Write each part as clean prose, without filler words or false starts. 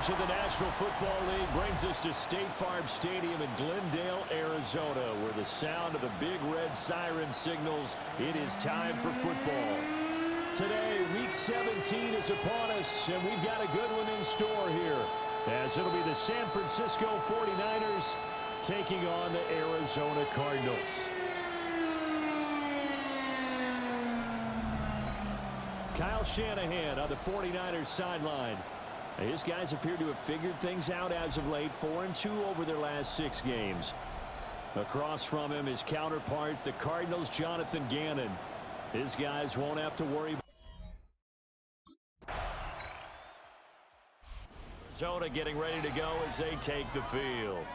coverage of the National Football League brings us to State Farm Stadium in Glendale, Arizona, where the sound of the big red siren signals it is time for football. Today, Week 17 is upon us, and we've got a good one in store here, as it'll be the San Francisco 49ers taking on the Arizona Cardinals. Kyle Shanahan on the 49ers sideline. His guys appear to have figured things out as of late, 4-2 over their last 6 games. Across from him, his counterpart, the Cardinals' Jonathan Gannon. His guys won't have to worry. Arizona getting ready to go as they take the field.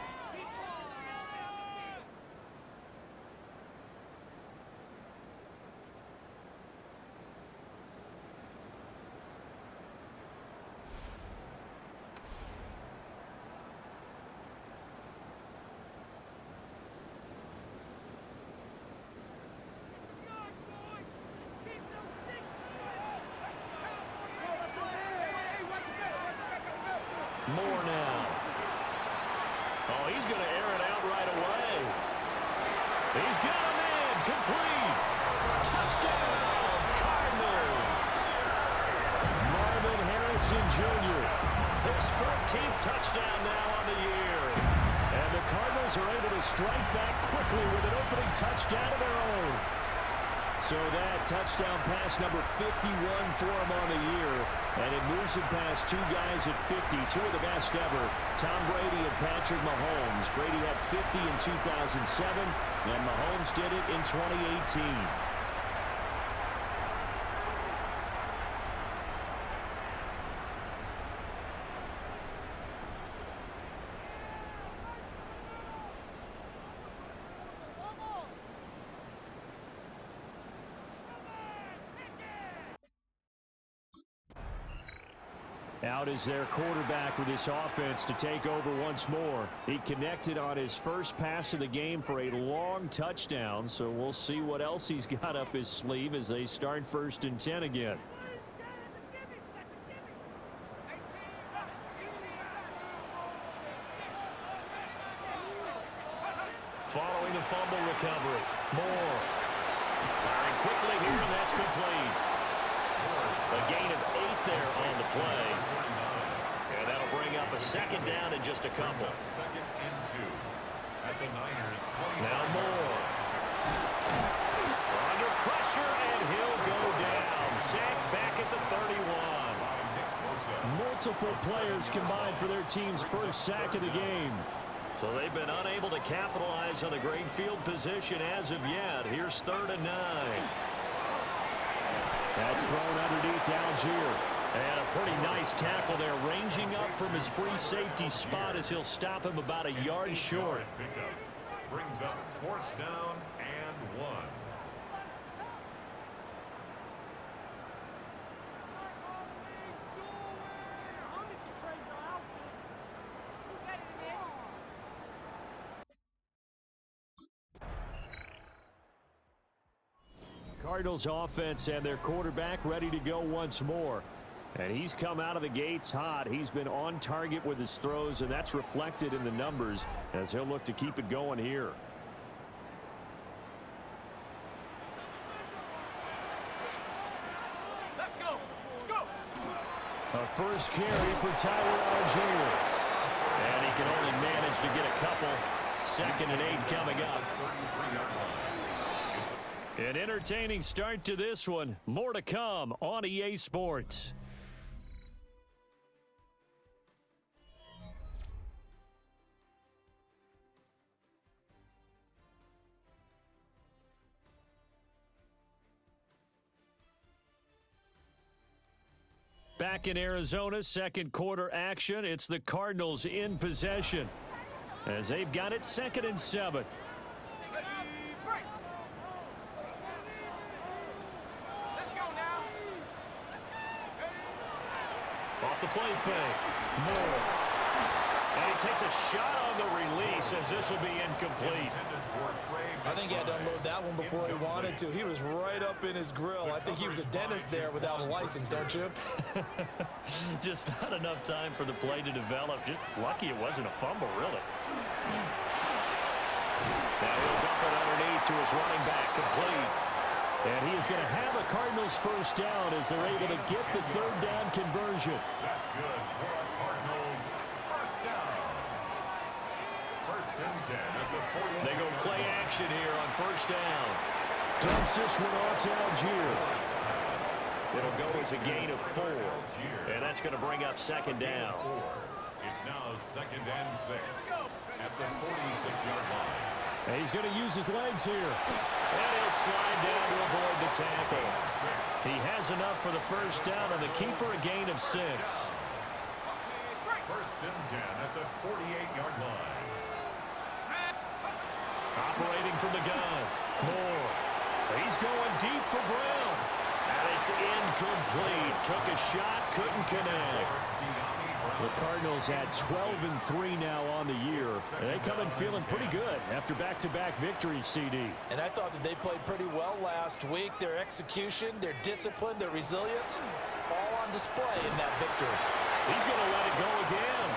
More now. Oh, he's going to air it out right away. He's got him in. Complete. Touchdown, Cardinals. Marvin Harrison Jr. His 14th touchdown now on the year. And the Cardinals are able to strike back quickly with an opening touchdown of their own. So that touchdown pass number 51 for him on the year. And it moves him past 2 guys at 50, 2 of the best ever, Tom Brady and Patrick Mahomes. Brady had 50 in 2007, and Mahomes did it in 2018. Out is their quarterback with this offense to take over once more. He connected on his first pass of the game for a long touchdown, so we'll see what else he's got up his sleeve as they start 1st and 10 again. Following the fumble recovery. Moore. Firing quickly here, and that's complete. A gain of 8 there on the play. And that'll bring up a 2nd down in just a couple. 2nd and 2 at the Niners. Now Moore. Under pressure, and he'll go down. Sacked back at the 31. Multiple players combined for their team's first sack of the game. So they've been unable to capitalize on the great field position as of yet. Here's 3rd and 9. That's thrown underneath to Algier. And a pretty nice tackle there, ranging up from his free safety spot as he'll stop him about a yard short. Pickup brings up 4th down and 1. Cardinals offense and their quarterback ready to go once more. And he's come out of the gates hot. He's been on target with his throws, and that's reflected in the numbers as he'll look to keep it going here. Let's go. Let's go. A first carry for Tyler Algier. And he can only manage to get a couple. 2nd and 8 coming up. An entertaining start to this one. More to come on EA Sports. Back in Arizona, 2nd quarter action. It's the Cardinals in possession as they've got it 2nd and 7. Off the play fake. Moore. And he takes a shot on the release as this will be incomplete. I think he had to unload that one before he wanted to. He was right up in his grill. I think he was a dentist there without a license, don't you? Just not enough time for the play to develop. Just lucky it wasn't a fumble, really. Now he'll dump it underneath to his running back, complete. And he is going to have a Cardinals first down as they're able to get the third down conversion. That's good for a Cardinals first down. First and 10 at the 40. They go play action here on first down. Dumps this one off to Algier. It'll go as a gain of 4. And that's going to bring up second down. It's now second and 6 at the 46-yard line. And he's going to use his legs here. And he'll slide down to avoid the tackle. He has enough for the first down, and the keeper a gain of 6. First and 10 at the 48-yard line. Operating from the gun. Moore. He's going deep for Brown. And it's incomplete. Took a shot, couldn't connect. The Cardinals had 12-3 now on the year. And they come in feeling pretty good after back-to-back victories, CD. And I thought that they played pretty well last week. Their execution, their discipline, their resilience, all on display in that victory. He's going to let it go again.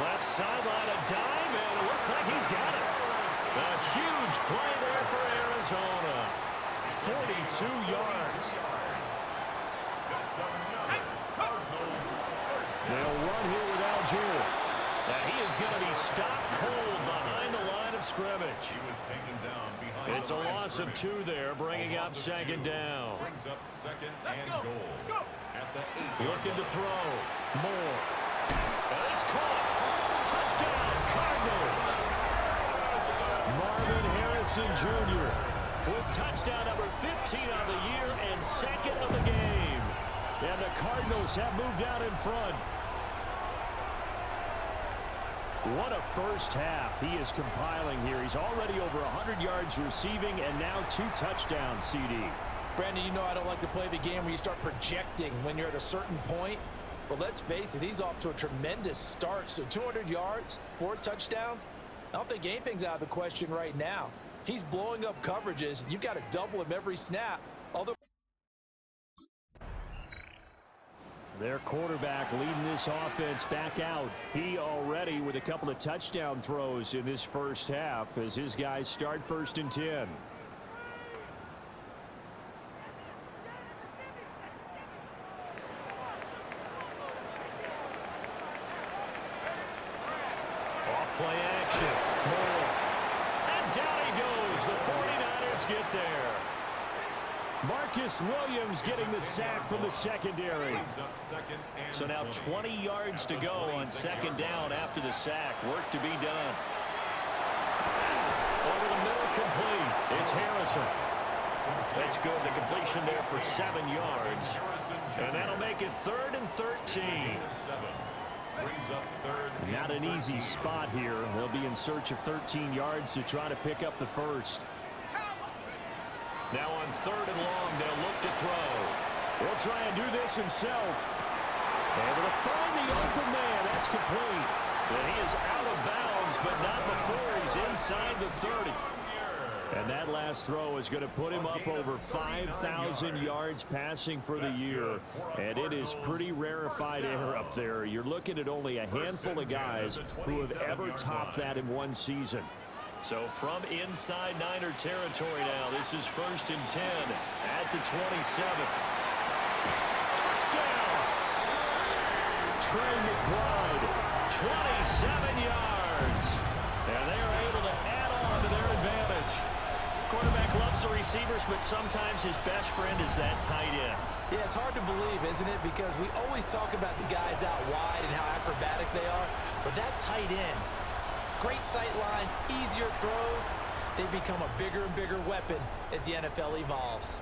Left sideline, a dive, and it looks like he's got it. A huge play there for Arizona. 42 yards. They'll run here with Algier. Now he is going to be stopped cold behind the line of scrimmage. He was taken down behind. It's a loss of 2 there, bringing up second down. Brings up second and goal at the 8. Looking to throw. Moore. And it's caught. Touchdown, Cardinals. Marvin Harrison Jr. with touchdown number 15 on the year and second of the game. And the Cardinals have moved out in front. What a first half he is compiling here. He's already over 100 yards receiving and now 2 touchdowns, CD. Brandon, you know I don't like to play the game where you start projecting when you're at a certain point. But let's face it, he's off to a tremendous start. So 200 yards, 4 touchdowns. I don't think anything's out of the question right now. He's blowing up coverages. You've got to double him every snap. Although their quarterback leading this offense back out. He already with a couple of touchdown throws in this first half as his guys start first and 10. Off play action. Moore. And down he goes. The 49ers get there. Marcus Williams getting the sack from the secondary. So now 20 yards to go on second down after the sack. Work to be done. Over the middle, complete. It's Harrison. That's good. The completion there for 7 yards. And that'll make it 3rd and 13. Not an easy spot here. They'll be in search of 13 yards to try to pick up the first. Now on 3rd and long, they'll look to throw. He'll try and do this himself. Able to find the open man. That's complete. And he is out of bounds, but not before he's inside the 30. And that last throw is going to put him up over 5,000 yards passing for the year. And it is pretty rarefied air up there. You're looking at only a handful of guys who have ever topped that in one season. So from inside Niner territory now, this is 1st and 10 at the 27. Touchdown! Trey McBride, 27 yards. And they are able to add on to their advantage. Quarterback loves the receivers, but sometimes his best friend is that tight end. yeah, it's hard to believe, isn't it? Because we always talk about the guys out wide and how acrobatic they are. But that tight end, great sight lines, easier throws. They become a bigger and bigger weapon as the NFL evolves.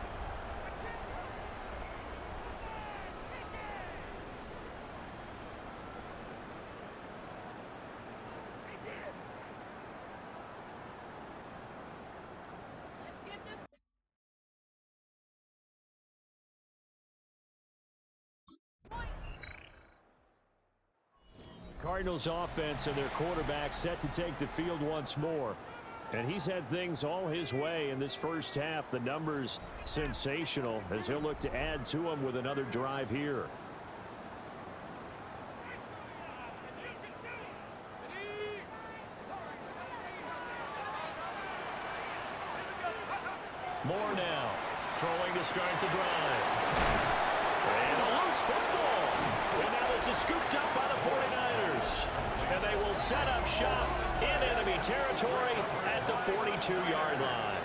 Cardinals offense and their quarterback set to take the field once more. And he's had things all his way in this first half. The numbers sensational as he'll look to add to them with another drive here. More now. Throwing to start the drive. And a loose football. And now this is scooped up by the 49ers. And they will set up shop in enemy territory at the 42-yard line.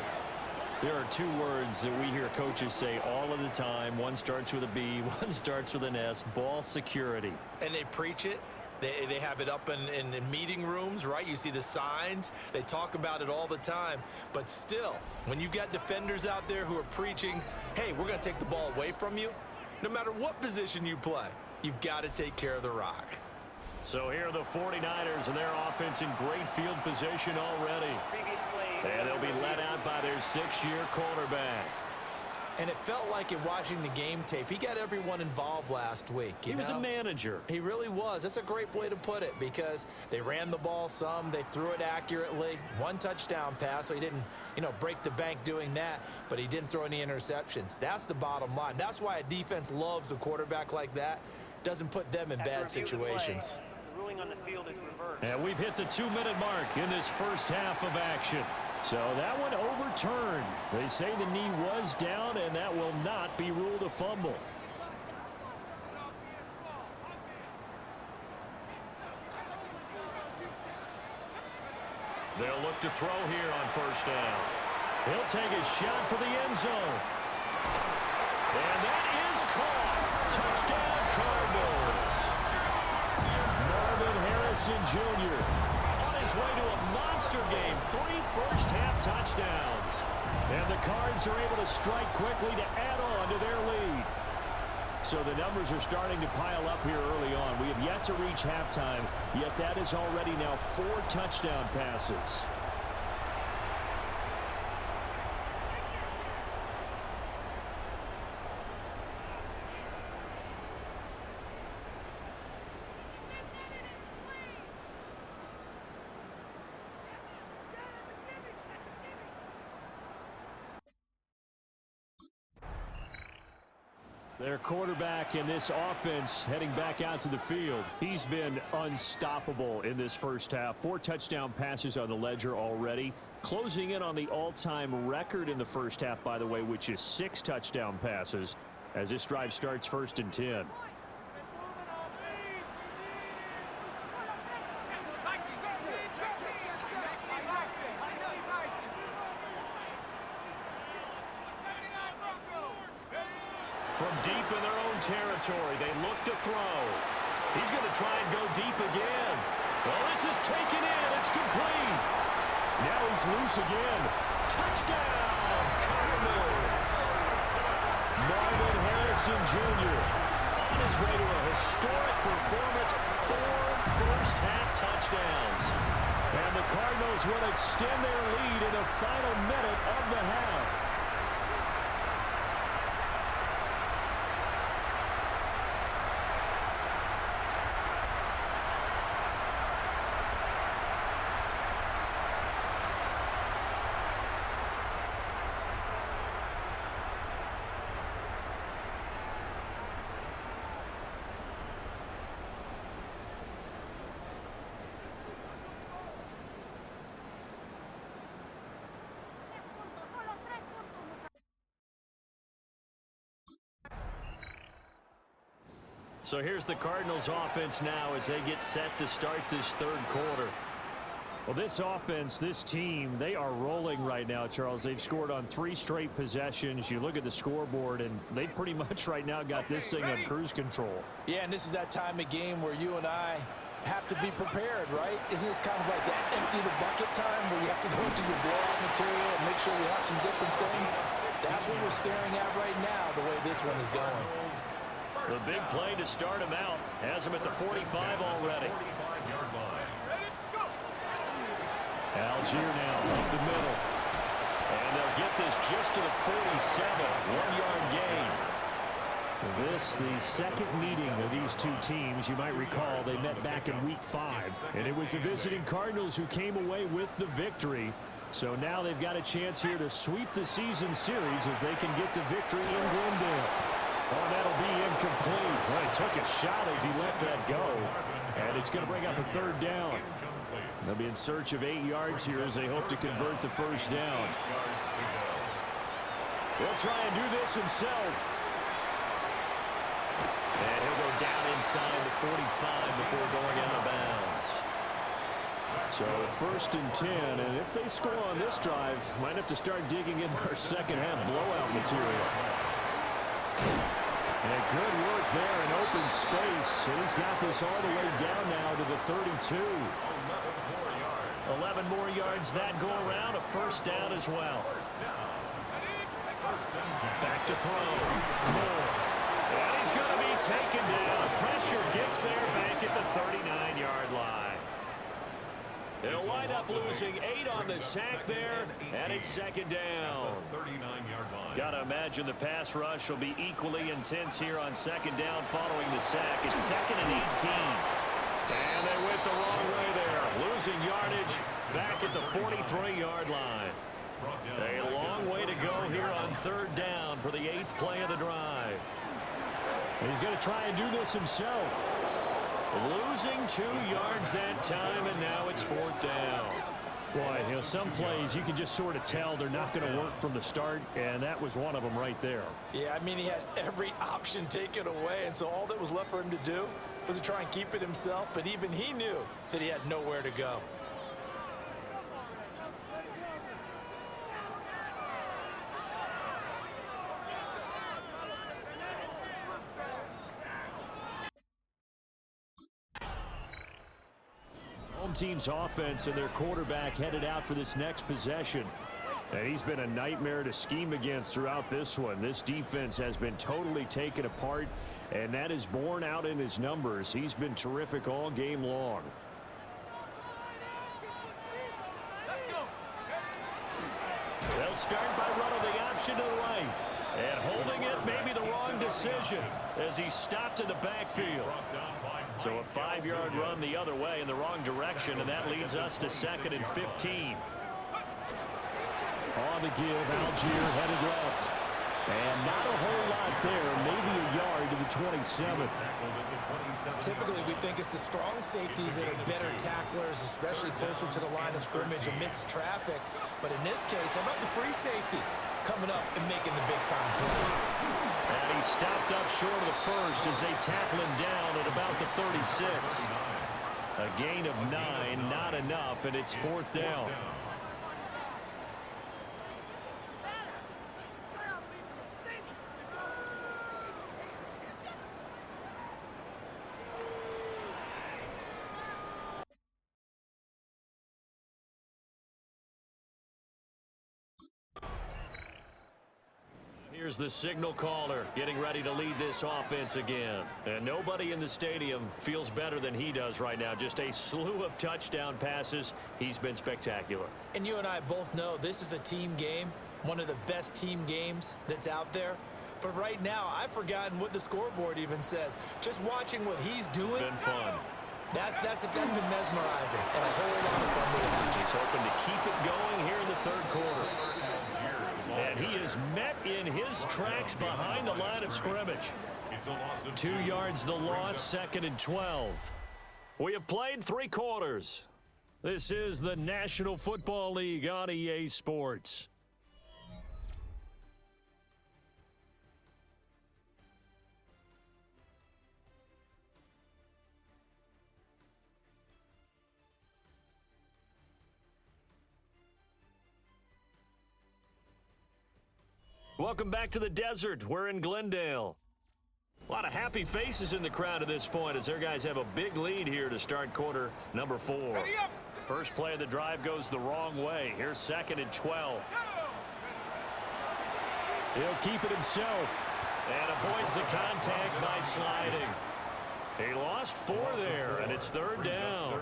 There are two words that we hear coaches say all of the time. One starts with a B, one starts with an S. Ball security. And they preach it. They have it up in meeting rooms, right? You see the signs. They talk about it all the time. But still, when you've got defenders out there who are preaching, hey, we're going to take the ball away from you, no matter what position you play, you've got to take care of the rock. So here are the 49ers and their offense in great field position already. And they'll be led out by their 6-year quarterback. And it felt like in watching the game tape, he got everyone involved last week. He was a manager. He really was. That's a great way to put it because they ran the ball some. They threw it accurately. 1 touchdown pass, so he didn't, break the bank doing that, but he didn't throw any interceptions. That's the bottom line. That's why a defense loves a quarterback like that. Doesn't put them in bad situations. The ruling on the field is reversed. And we've hit the 2-minute mark in this first half of action. So that one overturned. They say the knee was down, and that will not be ruled a fumble. They'll look to throw here on first down. He'll take a shot for the end zone. And that is caught. Touchdown, Cardinals. Marvin Harrison Jr. his way to a monster game. 3 first-half touchdowns. And the Cards are able to strike quickly to add on to their lead. So the numbers are starting to pile up here early on. We have yet to reach halftime, yet that is already now 4 touchdown passes. Their quarterback in this offense heading back out to the field. He's been unstoppable in this first half. 4 touchdown passes on the ledger already. Closing in on the all-time record in the first half, by the way, which is 6 touchdown passes as this drive starts 1st and 10. From deep in their own territory, they look to throw. He's going to try and go deep again. Well, this is taken in. It's complete. Now he's loose again. Touchdown, Cardinals. Marvin Harrison Jr. on his way to a historic performance. 4 first-half touchdowns. And the Cardinals will extend their lead in the final minute of the half. So here's the Cardinals offense now as they get set to start this 3rd quarter. Well, this offense, this team, they are rolling right now, Charles. They've scored on 3 straight possessions. You look at the scoreboard, and they pretty much right now got this thing on cruise control. Yeah, and this is that time of game where you and I have to be prepared, right? Isn't this kind of like that empty the bucket time where you have to go through your blowout material and make sure we have some different things? That's what we're staring at right now, the way this one is going. The big play to start him out has him at the 45 already. Algier now up the middle. And they'll get this just to the 47. 1-yard gain. This, the second meeting of these 2 teams. You might recall they met back in week 5. And it was the visiting Cardinals who came away with the victory. So now they've got a chance here to sweep the season series if they can get the victory in Glendale. Oh, that'll be incomplete. Well, he took a shot as he let that go. And it's going to bring up a third down. They'll be in search of 8 yards here as they hope to convert the first down. He'll try and do this himself. And he'll go down inside the 45 before going out of bounds. So first and 10, and if they score on this drive, might have to start digging in our second half blowout material. And good work there in open space. And he's got this all the way down now to the 32. 11 more yards that go around, a first down as well. Back to throw. More. And he's going to be taken down. Pressure gets there back at the 39-yard line. They'll wind up losing 8 on the sack there, and it's second down. Got to imagine the pass rush will be equally intense here on second down following the sack. It's second and 18. And they went the wrong way there, losing yardage back at the 43-yard line. A long way to go here on third down for the 8th play of the drive. He's going to try and do this himself. Losing 2 yards that time, and now it's fourth down. Boy, you know, some plays you can just sort of tell they're not going to work from the start, and that was one of them right there. Yeah, I mean, he had every option taken away, and so all that was left for him to do was to try and keep it himself, but even he knew that he had nowhere to go. Team's offense and their quarterback headed out for this next possession. And he's been a nightmare to scheme against throughout this one. This defense has been totally taken apart, and that is borne out in his numbers. He's been terrific all game long. They'll start by running the option to the right. And holding it may be the wrong decision as he stopped in the backfield. So a 5-yard run the other way in the wrong direction, and that leads us to second and 15. On the give, Algier headed left. And not a whole lot there, maybe a yard to the 27th. Typically, we think it's the strong safeties that are better tacklers, especially closer to the line of scrimmage amidst traffic. But in this case, how about the free safety coming up and making the big-time play? And he stopped up short of the first as they tackle him down at about the 36. A gain of 9, not enough, and it's fourth down. Here's the signal caller getting ready to lead this offense again. And nobody in the stadium feels better than he does right now. Just a slew of touchdown passes. He's been spectacular. And you and I both know this is a team game, one of the best team games that's out there. But right now, I've forgotten what the scoreboard even says. Just watching what he's doing. It's been fun. That's been mesmerizing and a whole lot of fun to watch. He's hoping to keep it going here in the third quarter. And he is met in his tracks behind the line of scrimmage. 2 yards the loss, second and 12. We have played 3 quarters. This is the National Football League on EA Sports. Welcome back to the desert. We're in Glendale. A lot of happy faces in the crowd at this point as their guys have a big lead here to start quarter number 4. First play of the drive goes the wrong way. Here's second and 12. He'll keep it himself and avoids the contact by sliding. He lost 4 there, and it's third down.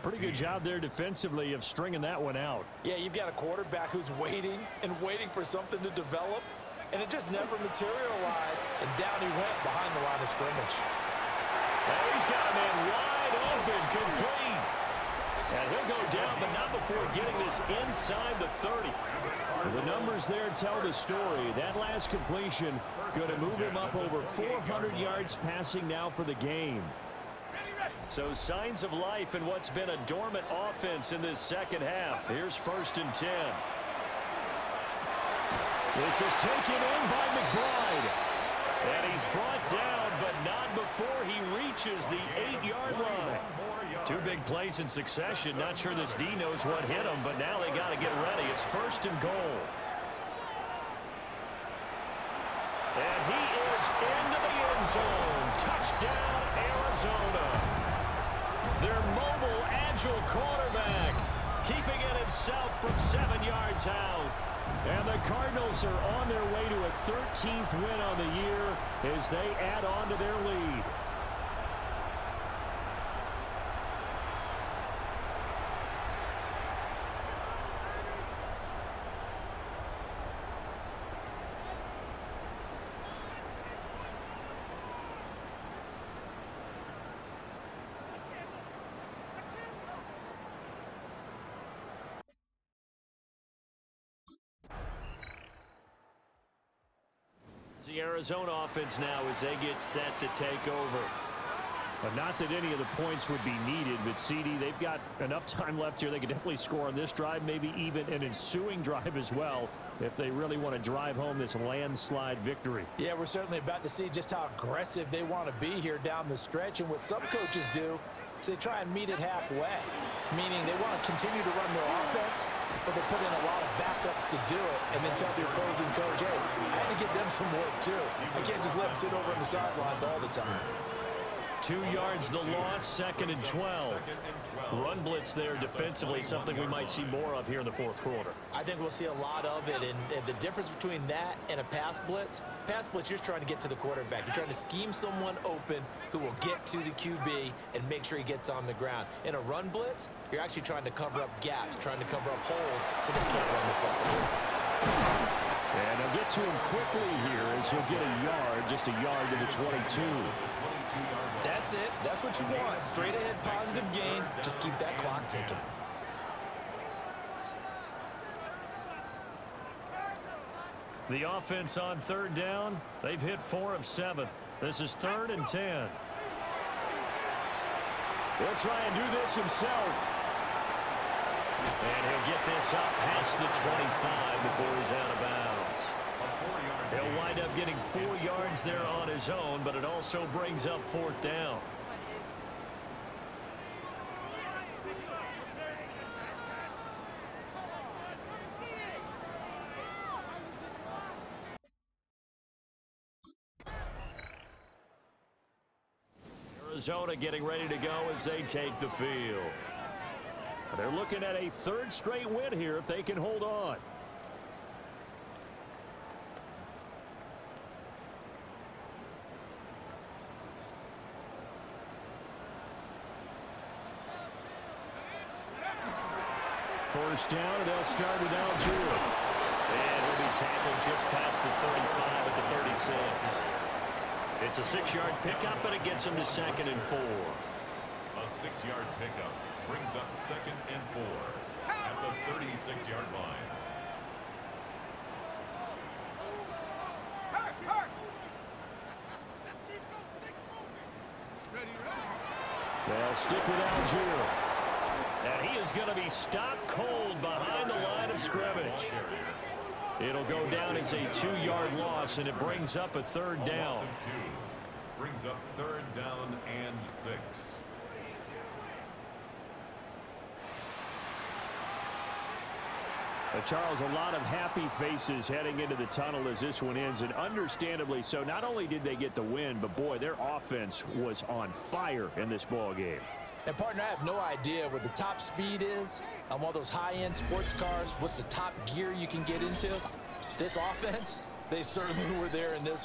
Pretty good job there defensively of stringing that one out. Yeah, you've got a quarterback who's waiting and waiting for something to develop, and it just never materialized, and down he went behind the line of scrimmage. Oh, he's got a man wide open, complete. And he'll go down, but not before getting this is inside the 30. The numbers there tell the story. That last completion going to move him up over 400 yards passing now for the game. So signs of life in what's been a dormant offense in this second half. Here's 1st and 10. This is taken in by McBride. And he's brought down, but not before he reaches the 8-yard line. 2 big plays in succession. Not sure this D knows what hit him, but now they got to get ready. It's 1st and goal. And he is into the end zone. Touchdown, Arizona. Their mobile, agile quarterback keeping it himself from 7 yards out. And the Cardinals are on their way to a 13th win on the year as they add on to their lead. The Arizona offense now as they get set to take over. But not that any of the points would be needed, but CD, they've got enough time left here. They could definitely score on this drive, maybe even an ensuing drive as well, if they really want to drive home this landslide victory. Yeah, we're certainly about to see just how aggressive they want to be here down the stretch. And what some coaches do is they try and meet it halfway, meaning they want to continue to run their offense, but they put in a lot of backups to do it and then tell the opposing coach, hey, I had to get them some work too. I can't just let them sit over on the sidelines all the time. 2 yards the loss, 2nd and 12. Run blitz there defensively, something we might see more of here in the 4th quarter. I think we'll see a lot of it, and the difference between that and a pass blitz, you're just trying to get to the quarterback. You're trying to scheme someone open who will get to the QB and make sure he gets on the ground. In a run blitz, you're actually trying to cover up gaps, trying to cover up holes so they can't run the football. And they'll get to him quickly here as he'll get a yard, just a yard to the 22. That's it. That's what you want. Straight ahead positive gain. Just keep that clock ticking. The offense on 3rd down. They've hit 4 of 7. This is 3rd and 10. He'll try and do this himself. And he'll get this up past the 25 before he's out of bounds. He'll wind up getting 4 yards there on his own, but it also brings up 4th down. Arizona getting ready to go as they take the field. They're looking at a 3rd straight win here if they can hold on. First down, they'll start with Algier. And he'll be tackled just past the 35 at the 36. It's a 6-yard pickup, but it gets him to 2nd and 4. A 6-yard pickup brings up 2nd and 4 at the 36-yard line. They'll stick with Algier. And he is going to be stopped cold behind the line of scrimmage. It'll go down as a 2-yard loss, and it brings up a 3rd down. Brings up 3rd down and 6. Charles, a lot of happy faces heading into the tunnel as this one ends, and understandably so. Not only did they get the win, but boy, their offense was on fire in this ball game. And partner, I have no idea what the top speed is on one of those high-end sports cars. What's the top gear you can get into? This offense, they certainly were there in this